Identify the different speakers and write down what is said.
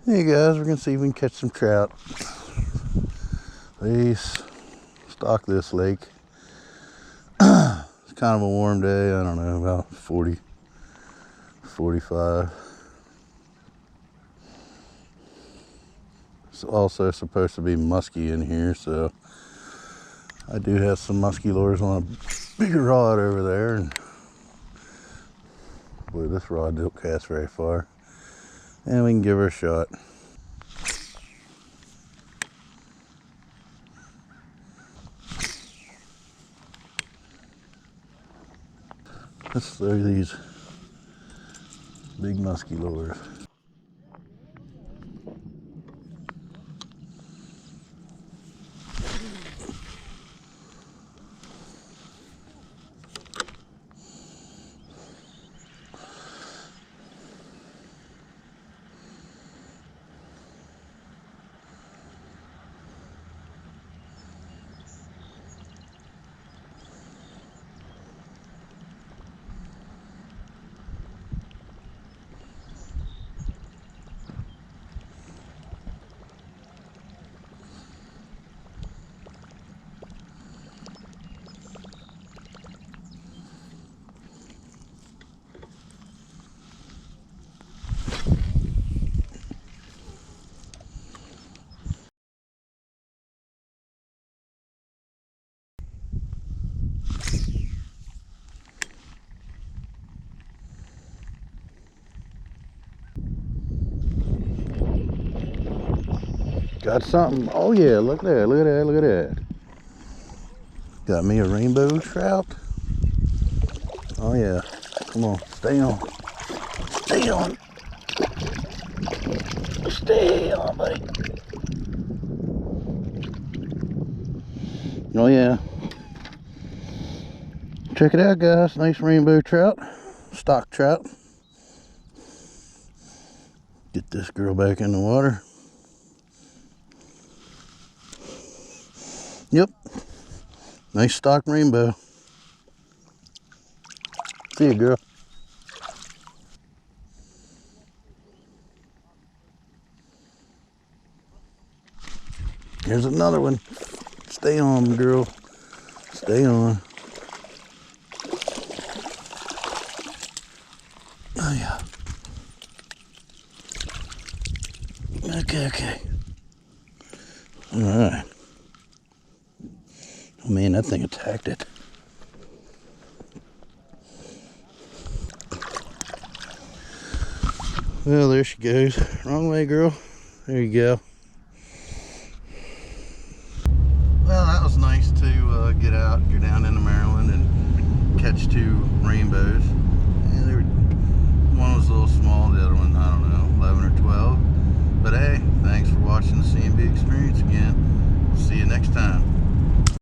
Speaker 1: Hey guys, we're gonna see if we can catch some trout. They stock this lake. It's kind of a warm day. I don't know, about 40, 45. It's also supposed to be musky in here, so I do have some musky lures on a bigger rod over there. And boy, this rod don't cast very far. And we can give her a shot. Let's throw these big musky lures. Got something. Oh yeah, look there, look at that, look at that. Got me a rainbow trout. Oh yeah, come on, stay on. Stay on. Stay on, buddy. Oh yeah. Check it out, guys. Nice rainbow trout. Stock trout. Get this girl back in the water. Yep. Nice stock rainbow. See you, girl. Here's another one. Stay on, girl. Stay on. Oh, yeah. Okay. All right. Oh, man, that thing attacked it. Well, there she goes. Wrong way, girl. There you go. Well, that was nice to get out, go down into Maryland and catch two rainbows. And they were, one was a little small, the other one, I don't know, 11 or 12. But hey, thanks for watching the C&B Experience again. See you next time.